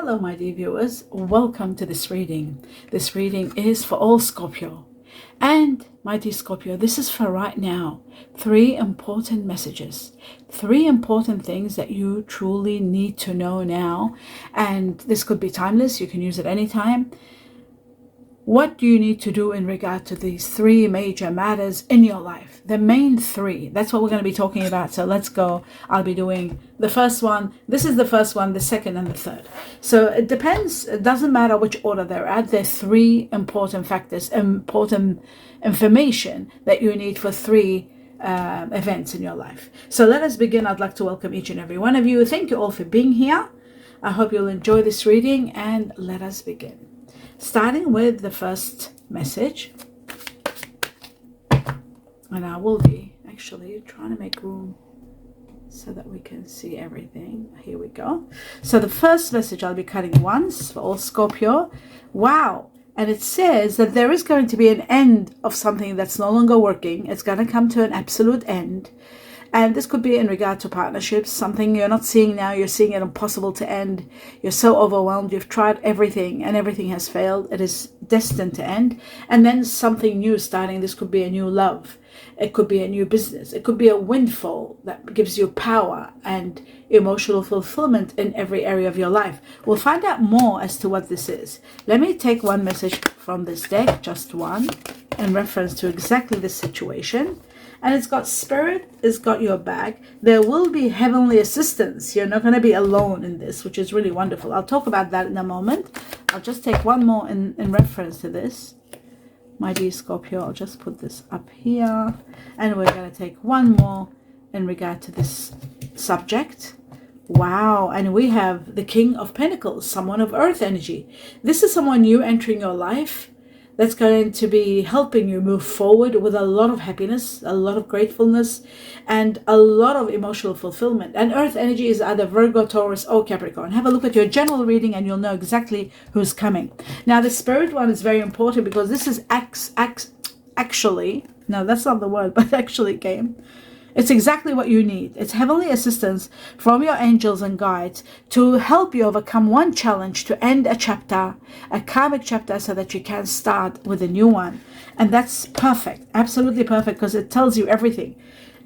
Hello my dear viewers, welcome to this reading. This reading is for all Scorpio. And my dear Scorpio, this is for right now. 3 important messages. 3 important things that you truly need to know now. And this could be timeless, you can use it anytime. What do you need to do in regard to these 3 major matters in your life? The main 3. That's what we're going to be talking about. So let's go. I'll be doing the first one. This is the first one, the second and the third. So it depends. It doesn't matter which order they're at. There are 3 important factors, important information that you need for 3 events in your life. So let us begin. I'd like to welcome each and every one of you. Thank you all for being here. I hope you'll enjoy this reading and let us begin. Starting with the first message, and I will be actually trying to make room so that we can see everything. Here we go. So the first message I'll be cutting once for all Scorpio. Wow. And it says that there is going to be an end of something that's no longer working. It's going to come to an absolute end. And this could be in regard to partnerships, something you're not seeing now, you're seeing it impossible to end. You're so overwhelmed, you've tried everything and everything has failed. It is destined to end. And then something new starting. This could be a new love. It could be a new business. It could be a windfall that gives you power and emotional fulfillment in every area of your life. We'll find out more as to what this is. Let me take one message from this deck, just one, in reference to exactly this situation. And it's got spirit, it's got your back. There will be heavenly assistance. You're not going to be alone in this, which is really wonderful. I'll talk about that in a moment. I'll just take one more in reference to this. My dear Scorpio, I'll just put this up here. And we're going to take one more in regard to this subject. Wow. And we have the King of Pentacles, someone of earth energy. This is someone new entering your life. That's going to be helping you move forward with a lot of happiness, a lot of gratefulness, and a lot of emotional fulfillment. And earth energy is either Virgo, Taurus, or Capricorn. Have a look at your general reading and you'll know exactly who's coming. Now, the spirit one is very important because this is actually, no, that's not the word, but actually came. It's exactly what you need. It's heavenly assistance from your angels and guides to help you overcome one challenge, to end a chapter, a karmic chapter, so that you can start with a new one. And that's perfect, absolutely perfect, because it tells you everything.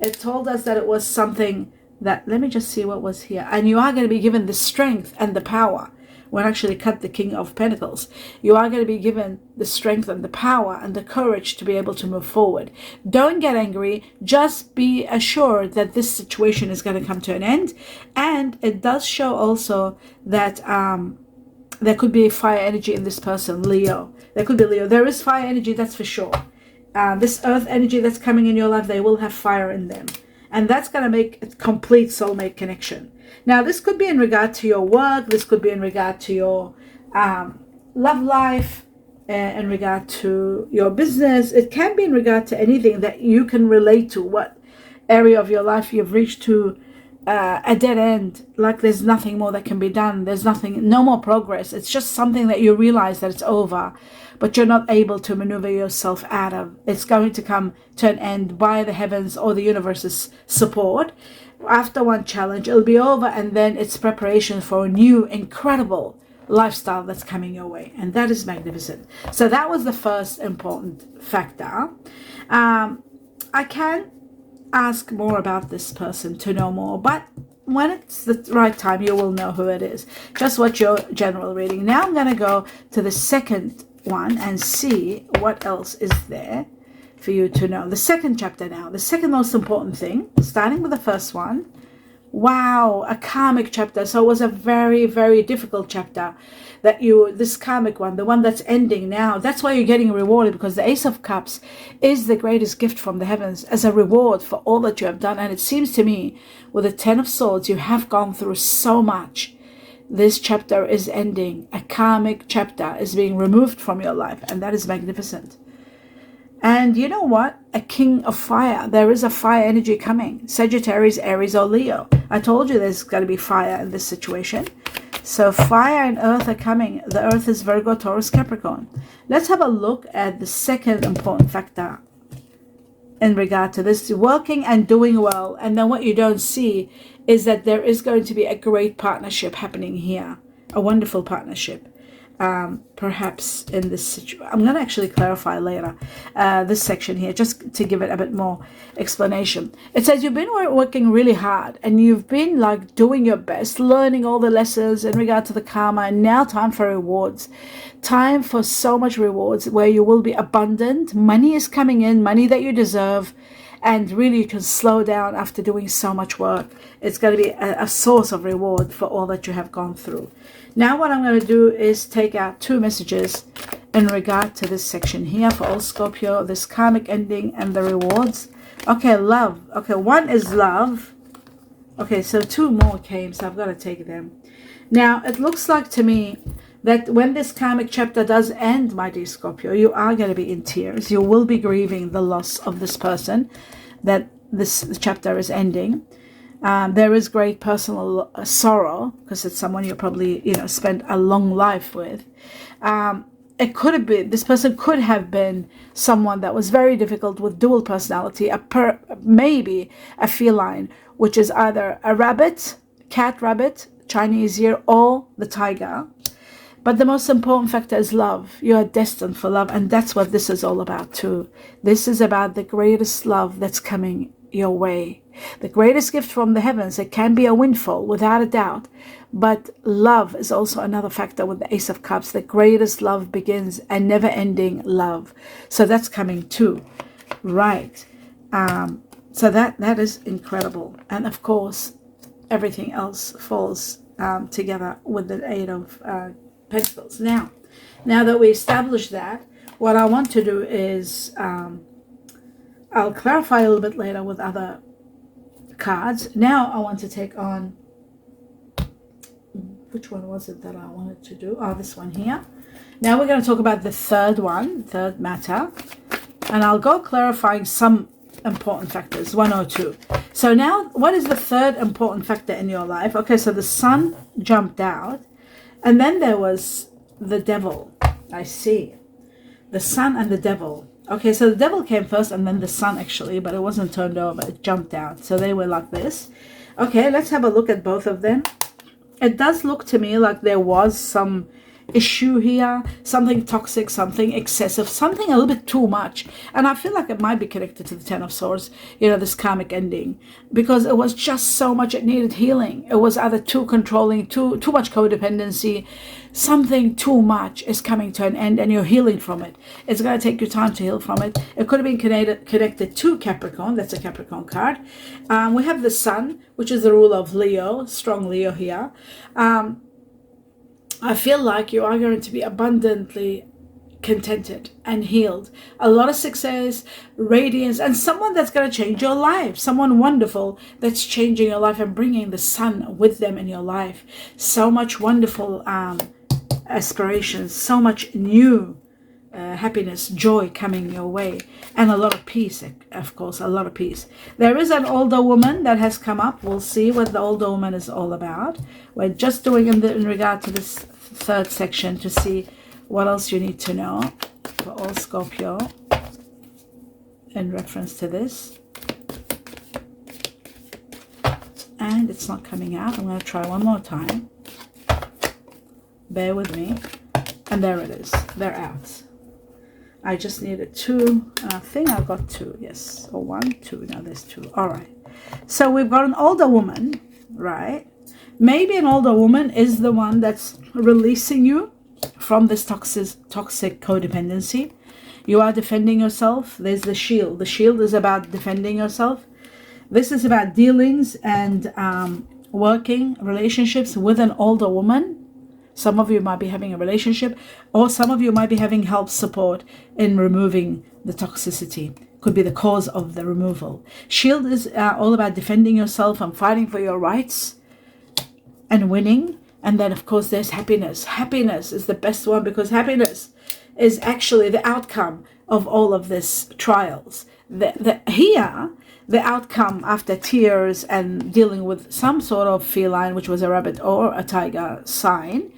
It told us that it was something that, let me just see what was here. And you are going to be given the strength and the power. When actually cut the King of Pentacles, you are going to be given the strength and the power and the courage to be able to move forward. Don't get angry. Just be assured that this situation is going to come to an end. And it does show also that there could be fire energy in this person, Leo. There could be Leo. There is fire energy, that's for sure. This earth energy that's coming in your life, they will have fire in them. And that's going to make a complete soulmate connection. Now, this could be in regard to your work. This could be in regard to your love life, in regard to your business. It can be in regard to anything that you can relate to, what area of your life you've reached to a dead end, like there's nothing more that can be done. There's nothing, no more progress. It's just something that you realize that it's over, but you're not able to maneuver yourself out of. It's going to come to an end by the heavens or the universe's support. After one challenge, it'll be over, and then it's preparation for a new, incredible lifestyle that's coming your way. And that is magnificent. So that was the first important factor. I can ask more about this person to know more, but when it's the right time, you will know who it is. Just watch your general reading. Now I'm going to go to the second one and see what else is there for you to know. The second chapter now, the second most important thing, starting with the first one. Wow, a karmic chapter. So it was a very, very difficult chapter that this karmic one, the one that's ending now, that's why you're getting rewarded, because the Ace of Cups is the greatest gift from the heavens as a reward for all that you have done. And it seems to me with the 10 of Swords, you have gone through so much. This chapter is ending. A karmic chapter is being removed from your life, and that is magnificent. And you know what? A king of fire. There is a fire energy coming. Sagittarius, Aries, or Leo. I told you there's going to be fire in this situation. So fire and earth are coming. The earth is Virgo, Taurus, Capricorn. Let's have a look at the second important factor in regard to this. Working and doing well. And then what you don't see is that there is going to be a great partnership happening here. a wonderful partnership. Perhaps in this situation, I'm going to actually clarify later this section here, just to give it a bit more explanation. It says you've been working really hard, and you've been like doing your best, learning all the lessons in regard to the karma, and now time for rewards. Time for so much rewards where you will be abundant. Money is coming in, money that you deserve, and really you can slow down after doing so much work. It's going to be a source of reward for all that you have gone through. Now what I'm going to do is take out 2 messages in regard to this section here for all Scorpio, this karmic ending and the rewards. Okay, love. Okay, 1 is love. Okay, so 2 more came, so I've got to take them. Now, it looks like to me that when this karmic chapter does end, my dear Scorpio, you are going to be in tears. You will be grieving the loss of this person that this chapter is ending. There is great personal sorrow because it's someone you probably, spent a long life with. It could have been, this person could have been someone that was very difficult with dual personality, maybe a feline, which is either a rabbit, cat rabbit, Chinese ear, or the tiger. But the most important factor is love. You are destined for love, and that's what this is all about too. This is about the greatest love that's coming your way. The greatest gift from the heavens. It can be a windfall, without a doubt. But love is also another factor with the Ace of Cups. The greatest love begins, a never-ending love. So that's coming too. Right. So that is incredible. And of course, everything else falls together with the 8 of Pentacles. Now that we established that, what I want to do is I'll clarify a little bit later with other cards. Now I want to take on, which one was it that I wanted to do? Oh, this one here. Now we're going to talk about the third matter, and I'll go clarifying some important factors, 1 or 2. So now, what is the third important factor in your life? Okay, so the sun jumped out, and then there was the devil. I see. The sun and the devil. Okay, so the devil came first and then the sun actually, but it wasn't turned over. It jumped out. So they were like this. Okay, let's have a look at both of them. It does look to me like there was some issue here, something toxic, something excessive, something a little bit too much. And I feel like it might be connected to the 10 of Swords, this karmic ending, because it was just so much it needed healing. It was either too controlling, too much codependency. Something too much is coming to an end and you're healing from it. It's going to take you time to heal from it. It could have been connected to Capricorn. That's a Capricorn card. We have the sun, which is the rule of Leo, strong Leo here. I feel like you are going to be abundantly contented and healed. A lot of success, radiance, and someone that's going to change your life. Someone wonderful that's changing your life and bringing the sun with them in your life. So much wonderful aspirations, so much new happiness, joy coming your way, and a lot of peace, of course, a lot of peace. There is an older woman that has come up. We'll see what the older woman is all about. We're just doing in regard to this third section to see what else you need to know for all Scorpio in reference to this. And it's not coming out. I'm going to try one more time. Bear with me. And there it is. They're out. I just needed 2. I think I got 2. Yes. Or 1, 2. Now there's 2. All right. So we've got an older woman, right? Maybe an older woman is the one that's releasing you from this toxic codependency. You are defending yourself. There's the shield. The shield is about defending yourself. This is about dealings and working relationships with an older woman. Some of you might be having a relationship, or some of you might be having help, support in removing the toxicity. Could be the cause of the removal. Shield is all about defending yourself and fighting for your rights and winning. And then, of course, there's happiness. Happiness is the best one because happiness is actually the outcome of all of these trials. The outcome after tears and dealing with some sort of feline, which was a rabbit or a tiger sign,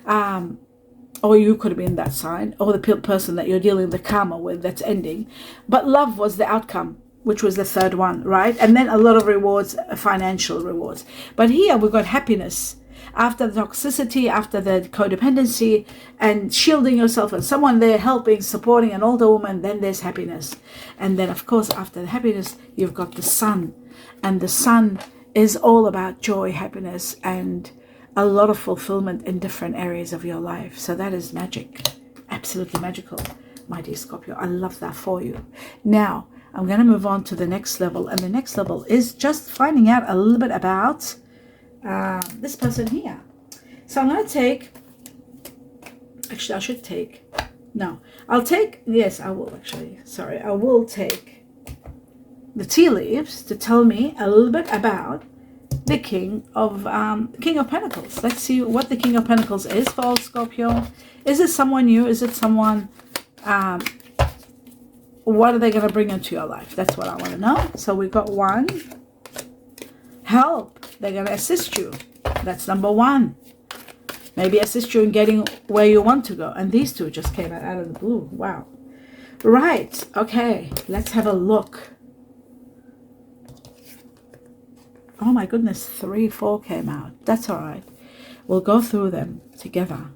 or you could have been that sign, or the person that you're dealing the karma with that's ending. But love was the outcome, which was the third one, right? And then a lot of rewards, financial rewards. But here we've got happiness. After the toxicity, after the codependency, and shielding yourself and someone there helping, supporting an older woman, then there's happiness. And then, of course, after the happiness, you've got the sun. And the sun is all about joy, happiness, and a lot of fulfillment in different areas of your life. So that is magic. Absolutely magical, my dear Scorpio. I love that for you. Now, I'm going to move on to the next level. And the next level is just finding out a little bit about this person here. So I'm going to take, actually I should take, no, I'll take, yes I will actually, sorry, I will take the tea leaves to tell me a little bit about the King of Pentacles. Let's see what the King of Pentacles is for all Scorpio. Is it someone new? Is it someone, what are they going to bring into your life? That's what I want to know. So we've got one, help. They're going to assist you. That's number one. Maybe assist you in getting where you want to go. And these two just came out of the blue. Wow. Right. Okay. Let's have a look. Oh my goodness. 3, 4 came out. That's all right. We'll go through them together.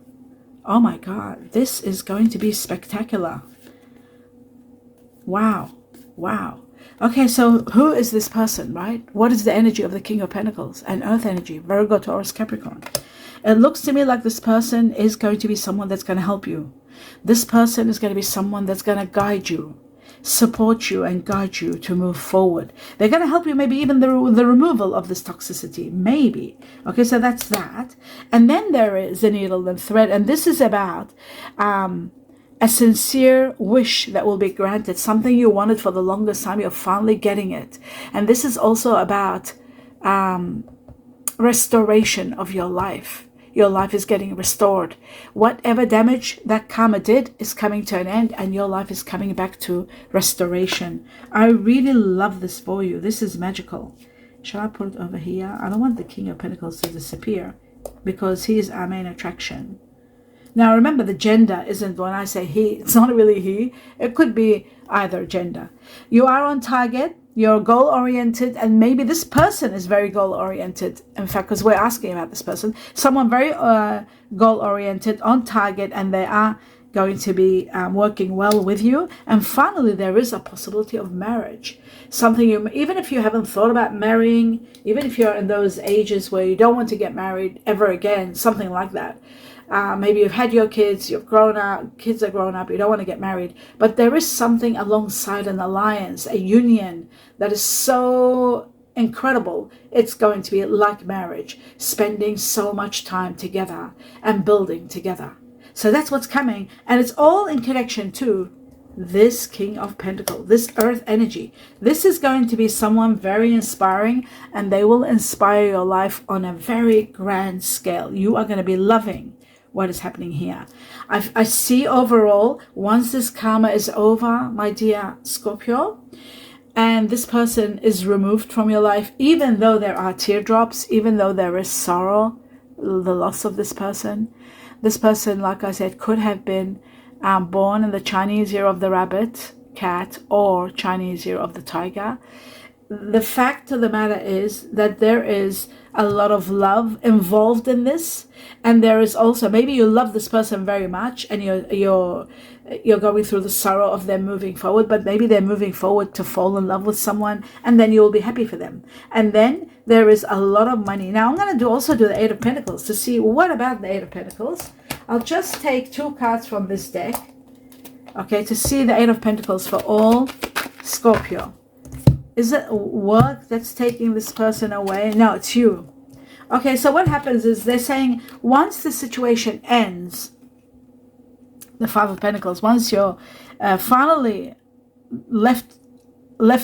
Oh my God. This is going to be spectacular. Wow. Wow. Okay, so who is this person, right? What is the energy of the King of Pentacles? And Earth energy, Virgo, Taurus, Capricorn. It looks to me like this person is going to be someone that's going to help you. This person is going to be someone that's going to guide you, support you, and guide you to move forward. They're going to help you, maybe even the removal of this toxicity, maybe. Okay, so that's that. And then there is the needle and thread, and this is about a sincere wish that will be granted, something you wanted for the longest time, you're finally getting it. And this is also about restoration of your life. Your life is getting restored. Whatever damage that karma did is coming to an end, and your life is coming back to restoration. I really love this for you. This is magical. Shall I put it over here? I don't want the King of Pentacles to disappear because he is our main attraction. Now remember, the gender isn't, when I say he, it's not really he. It could be either gender. You are on target, you're goal-oriented, and maybe this person is very goal-oriented. In fact, because we're asking about this person. Someone very goal-oriented, on target, and they are going to be working well with you. And finally, there is a possibility of marriage. Something you, even if you haven't thought about marrying, even if you're in those ages where you don't want to get married ever again, something like that. Maybe you've had your kids, you've grown up, kids are grown up, you don't want to get married. But there is something alongside an alliance, a union that is so incredible. It's going to be like marriage, spending so much time together and building together. So that's what's coming. And it's all in connection to this King of Pentacles, this earth energy. This is going to be someone very inspiring, and they will inspire your life on a very grand scale. You are going to be loving what is happening here. I see overall, once this karma is over, my dear Scorpio, and this person is removed from your life, even though there are teardrops, even though there is sorrow, the loss of this person, like I said, could have been born in the Chinese year of the rabbit, cat, or Chinese year of the tiger. The fact of the matter is that there is a lot of love involved in this, and there is also, maybe you love this person very much and you're going through the sorrow of them moving forward, but maybe they're moving forward to fall in love with someone, and then you will be happy for them. And then there is a lot of money. Now I'm going to also do the Eight of Pentacles to see what about the Eight of Pentacles. I'll just take 2 cards from this deck, okay, to see the Eight of Pentacles for all Scorpio. Is it work that's taking this person away? No, it's you. Okay, so what happens is they're saying once the situation ends, the Five of Pentacles, once you're finally left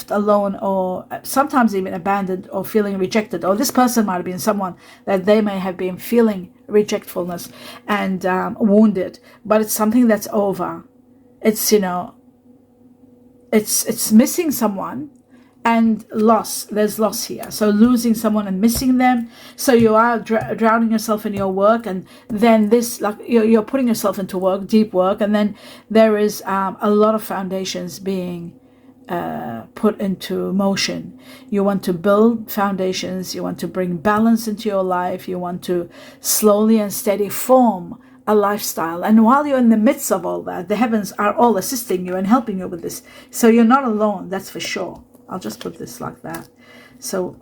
alone, or sometimes even abandoned, or feeling rejected, or this person might have been someone that they may have been feeling rejectfulness and wounded, but it's something that's over. It's, you know, it's missing someone. And loss, there's loss here. So losing someone and missing them. So you are drowning yourself in your work, and then this, like you're putting yourself into work, deep work, and then there is a lot of foundations being put into motion. You want to build foundations. You want to bring balance into your life. You want to slowly and steady form a lifestyle. And while you're in the midst of all that, the heavens are all assisting you and helping you with this. So you're not alone, that's for sure. I'll just put this like that. So,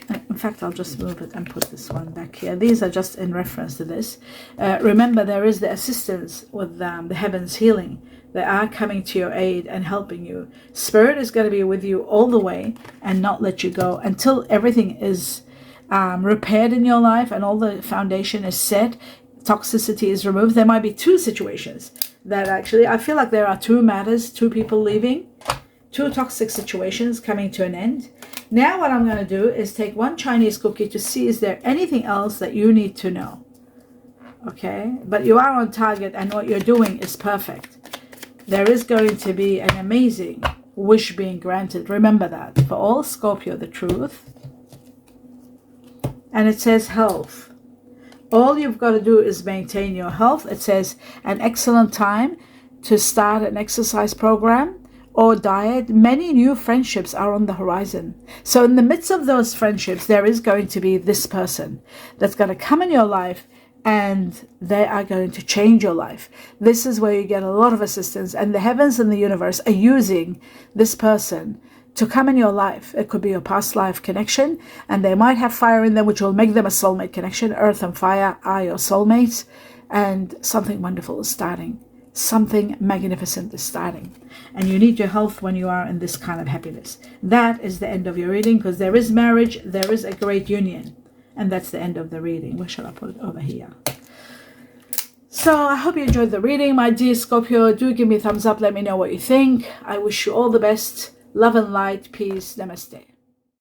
in fact, I'll just move it and put this one back here. These are just in reference to this. Remember, there is the assistance with the heavens healing. They are coming to your aid and helping you. Spirit is going to be with you all the way and not let you go until everything is repaired in your life and all the foundation is set. Toxicity is removed. There might be two situations that actually, I feel like there are two matters, two people leaving, two toxic situations coming to an end. Now what I'm going to do is take one Chinese cookie to see is there anything else that you need to know. Okay, but you are on target and what you're doing is perfect. There is going to be an amazing wish being granted. Remember that. For all Scorpio, the truth. And it says health. All you've got to do is maintain your health. It says an excellent time to start an exercise program or diet. Many new friendships are on the horizon. So in the midst of those friendships, there is going to be this person that's going to come in your life and they are going to change your life. This is where you get a lot of assistance, and the heavens and the universe are using this person to come in your life. It could be a past life connection, and they might have fire in them, which will make them a soulmate connection. Earth and fire are your soulmates, and something wonderful is starting. Something magnificent is starting, and you need your health when you are in this kind of happiness. That is the end of your reading, because there is marriage, there is a great union. And that's the end of the reading. Where shall I put it? Over here. So I hope you enjoyed the reading, my dear Scorpio. Do give me a thumbs up. Let me know what you think. I wish you all the best. Love and light. Peace. Namaste.